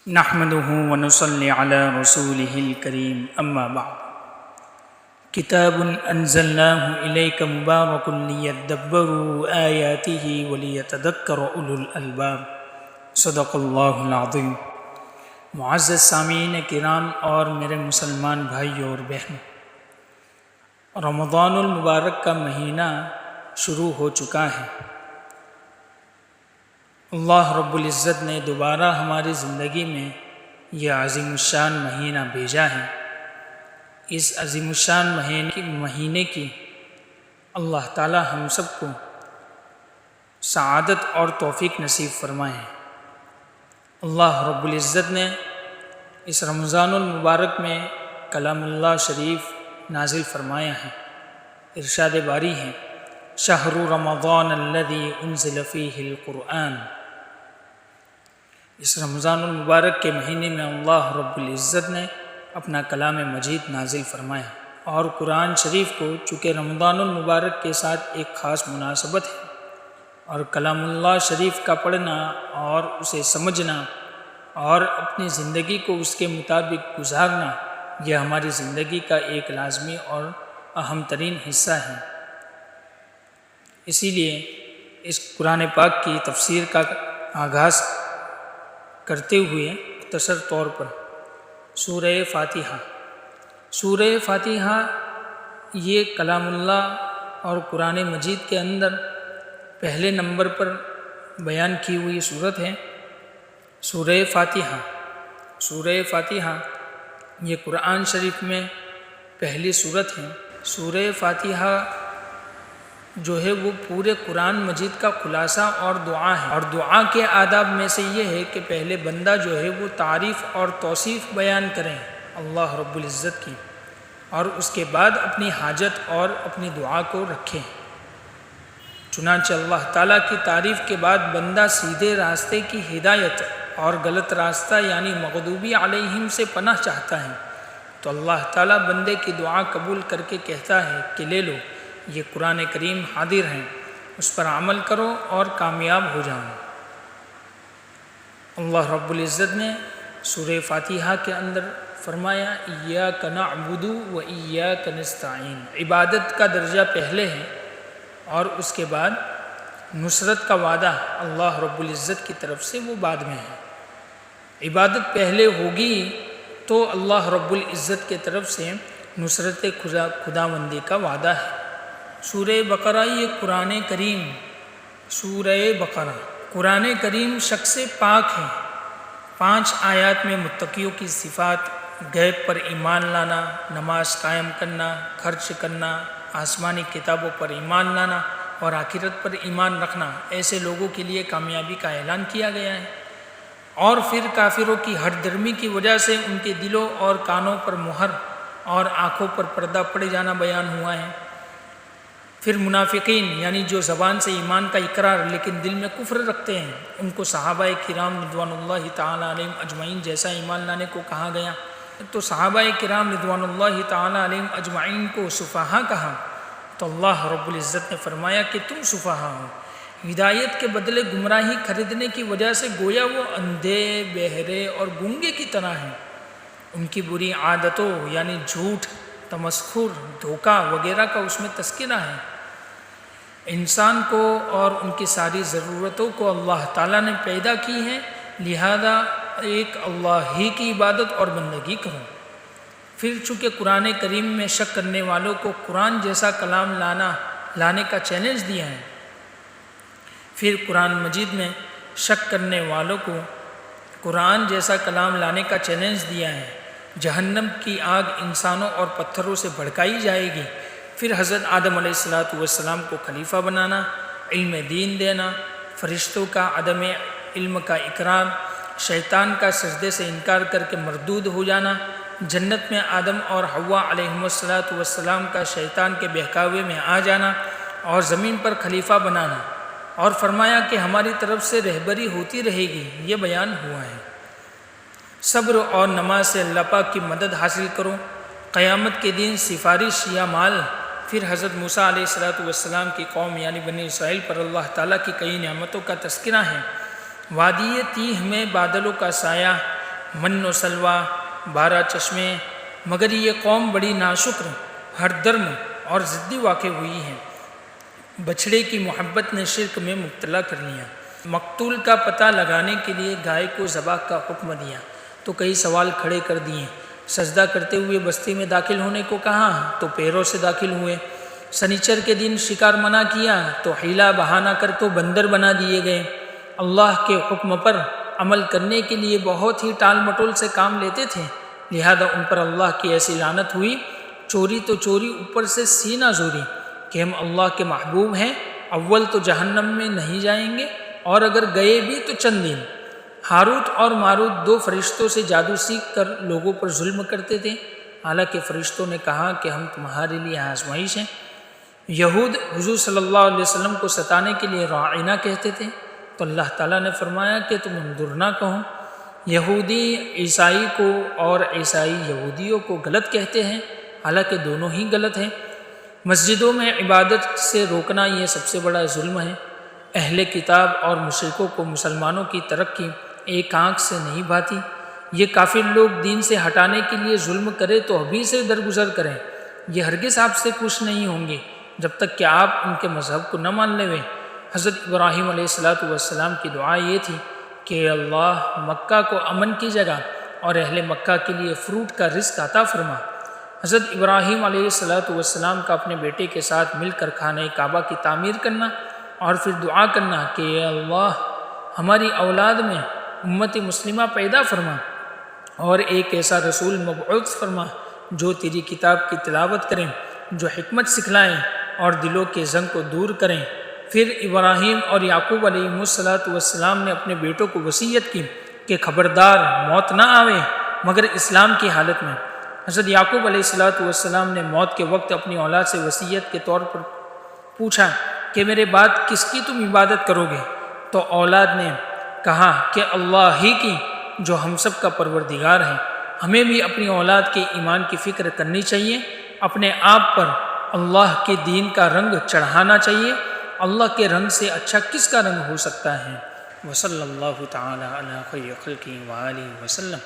نحمده ونصلي على رسوله الكريم اما بعد کتاب انزلناه الیک مبارک لیدبروا آیاته ولیتذکر اولو الالباب صدق اللہ العظیم۔ معزز سامعین کرام اور میرے مسلمان بھائیوں اور بہنوں، رمضان المبارک کا مہینہ شروع ہو چکا ہے۔ اللہ رب العزت نے دوبارہ ہماری زندگی میں یہ عظیم الشان مہینہ بھیجا ہے۔ اس عظیم الشان مہینے کی اللہ تعالی ہم سب کو سعادت اور توفیق نصیب فرمائے۔ اللہ رب العزت نے اس رمضان المبارک میں کلام اللہ شریف نازل فرمایا ہے۔ ارشاد باری ہے، شہر رمضان الذی انزل فیہ القرآن۔ اس رمضان المبارک کے مہینے میں اللہ رب العزت نے اپنا کلام مجید نازل فرمایا، اور قرآن شریف کو چونکہ رمضان المبارک کے ساتھ ایک خاص مناسبت ہے، اور کلام اللہ شریف کا پڑھنا اور اسے سمجھنا اور اپنی زندگی کو اس کے مطابق گزارنا یہ ہماری زندگی کا ایک لازمی اور اہم ترین حصہ ہے۔ اسی لیے اس قرآن پاک کی تفسیر کا آغاز کرتے ہوئے مختصر طور پر سورہ فاتحہ یہ کلام اللہ اور قرآن مجید کے اندر پہلے نمبر پر بیان کی ہوئی صورت ہے۔ سورہ فاتحہ یہ قرآن شریف میں پہلی صورت ہے۔ سورہ فاتحہ جو ہے وہ پورے قرآن مجید کا خلاصہ اور دعا ہے، اور دعا کے آداب میں سے یہ ہے کہ پہلے بندہ جو ہے وہ تعریف اور توصیف بیان کریں اللہ رب العزت کی، اور اس کے بعد اپنی حاجت اور اپنی دعا کو رکھیں۔ چنانچہ اللہ تعالیٰ کی تعریف کے بعد بندہ سیدھے راستے کی ہدایت اور غلط راستہ یعنی مغضوبی علیہم سے پناہ چاہتا ہے، تو اللہ تعالیٰ بندے کی دعا قبول کر کے کہتا ہے کہ لے لو، یہ قرآن کریم حاضر ہیں، اس پر عمل کرو اور کامیاب ہو جاؤ۔ اللہ رب العزت نے سورہ فاتحہ کے اندر فرمایا، ایاک نعبد و ایاک نستعین۔ عبادت کا درجہ پہلے ہے اور اس کے بعد نصرت کا وعدہ اللہ رب العزت کی طرف سے وہ بعد میں ہے۔ عبادت پہلے ہوگی تو اللہ رب العزت کی طرف سے نصرت خداوندی کا وعدہ ہے۔ سورہ بقرہ یہ قرآن کریم شک سے پاک ہے۔ 5 آیات میں متقیوں کی صفات، غیب پر ایمان لانا، نماز قائم کرنا، خرچ کرنا، آسمانی کتابوں پر ایمان لانا اور آخرت پر ایمان رکھنا، ایسے لوگوں کے لیے کامیابی کا اعلان کیا گیا ہے۔ اور پھر کافروں کی ہٹ درمی کی وجہ سے ان کے دلوں اور کانوں پر مہر اور آنکھوں پر پردہ پڑ جانا بیان ہوا ہے۔ پھر منافقین یعنی جو زبان سے ایمان کا اقرار لیکن دل میں کفر رکھتے ہیں، ان کو صحابہ کرام رضوان اللہ تعالی علیہم اجمعین جیسا ایمان لانے کو کہا گیا، تو صحابہ کرام رضوان اللہ تعالی علیہم اجمعین کو سفہاء کہا، تو اللہ رب العزت نے فرمایا کہ تم سفہاء ہو۔ ہدایت کے بدلے گمراہی خریدنے کی وجہ سے گویا وہ اندھے، بہرے اور گونگے کی طرح ہیں۔ ان کی بری عادتوں یعنی جھوٹ، تمسخر، دھوکہ وغیرہ کا اس میں تذکرہ ہے۔ انسان کو اور ان کی ساری ضرورتوں کو اللہ تعالیٰ نے پیدا کی ہے، لہذا ایک اللہ ہی کی عبادت اور بندگی کرو۔ پھر چونکہ قرآن کریم میں شک کرنے والوں کو قرآن جیسا کلام لانے کا چیلنج دیا ہے، پھر قرآن مجید میں شک کرنے والوں کو قرآن جیسا کلام لانے کا چیلنج دیا ہے۔ جہنم کی آگ انسانوں اور پتھروں سے بھڑکائی جائے گی، پھر حضرت آدم علیہ السلام کو خلیفہ بنانا، علم دین دینا، فرشتوں کا عدم علم کا اقرار، شیطان کا سجدے سے انکار کر کے مردود ہو جانا، جنت میں آدم اور حوا علیہم السلام کا شیطان کے بہکاوے میں آ جانا اور زمین پر خلیفہ بنانا، اور فرمایا کہ ہماری طرف سے رہبری ہوتی رہے گی، یہ بیان ہوا ہے۔ صبر اور نماز سے اللہ پاک کی مدد حاصل کرو، قیامت کے دن سفارش یا مال۔ پھر حضرت موسیٰ علیہ السلام کی قوم یعنی بنی اسرائیل پر اللہ تعالیٰ کی کئی نعمتوں کا تذکرہ ہے۔ وادی تیہ میں بادلوں کا سایہ، من و سلوہ، 12 چشمے، مگر یہ قوم بڑی ناشکر، ہر درم اور ضدی واقع ہوئی ہے۔ بچھڑے کی محبت نے شرک میں مبتلا کر لیا۔ مقتول کا پتہ لگانے کے لیے گائے کو ذبح کا حکم دیا تو کئی سوال کھڑے کر دیے۔ سجدہ کرتے ہوئے بستی میں داخل ہونے کو کہا تو پیروں سے داخل ہوئے۔ سنیچر کے دن شکار منع کیا تو حیلہ بہانہ کر تو بندر بنا دیے گئے۔ اللہ کے حکم پر عمل کرنے کے لیے بہت ہی ٹال مٹول سے کام لیتے تھے، لہذا ان پر اللہ کی ایسی لعنت ہوئی۔ چوری تو چوری، اوپر سے سینہ زوری کہ ہم اللہ کے محبوب ہیں، اول تو جہنم میں نہیں جائیں گے، اور اگر گئے بھی تو چند دن۔ ہاروت اور ماروت 2 فرشتوں سے جادو سیکھ کر لوگوں پر ظلم کرتے تھے، حالانکہ فرشتوں نے کہا کہ ہم تمہارے لیے آزمائش ہیں۔ یہود حضور صلی اللہ علیہ وسلم کو ستانے کے لیے راعینہ کہتے تھے، تو اللہ تعالیٰ نے فرمایا کہ تم انظر نہ کہو۔ یہودی عیسائی کو اور عیسائی یہودیوں کو غلط کہتے ہیں، حالانکہ دونوں ہی غلط ہیں۔ مسجدوں میں عبادت سے روکنا یہ سب سے بڑا ظلم ہے۔ اہل کتاب اور مشرکوں کو مسلمانوں کی ترقی ایک آنکھ سے نہیں بھاتی۔ یہ کافر لوگ دین سے ہٹانے کے لیے ظلم کرے تو ابھی سے درگزر کریں، یہ ہرگز آپ سے خوش نہیں ہوں گے جب تک کہ آپ ان کے مذہب کو نہ مان لیں۔ حضرت ابراہیم علیہ السلام کی دعا یہ تھی کہ اللہ مکہ کو امن کی جگہ اور اہل مکہ کے لیے فروٹ کا رزق عطا فرما۔ حضرت ابراہیم علیہ السلام کا اپنے بیٹے کے ساتھ مل کر خانہ کعبہ کی تعمیر کرنا اور پھر دعا کرنا کہ اے اللہ ہماری اولاد میں امت مسلمہ پیدا فرما اور ایک ایسا رسول مبعوث فرما جو تیری کتاب کی تلاوت کریں، جو حکمت سکھلائیں اور دلوں کے زنگ کو دور کریں۔ پھر ابراہیم اور یعقوب علیہ السلام نے اپنے بیٹوں کو وصیت کی کہ خبردار موت نہ آوے مگر اسلام کی حالت میں۔ حضرت یعقوب علیہ السلام نے موت کے وقت اپنی اولاد سے وصیت کے طور پر پوچھا کہ میرے بعد کس کی تم عبادت کرو گے؟ تو اولاد نے کہا کہ اللہ ہی کی جو ہم سب کا پروردگار ہے۔ ہمیں بھی اپنی اولاد کے ایمان کی فکر کرنی چاہیے، اپنے آپ پر اللہ کے دین کا رنگ چڑھانا چاہیے۔ اللہ کے رنگ سے اچھا کس کا رنگ ہو سکتا ہے؟ وصلی اللہ تعالی علی خیر خلقہ وآلہ وسلم۔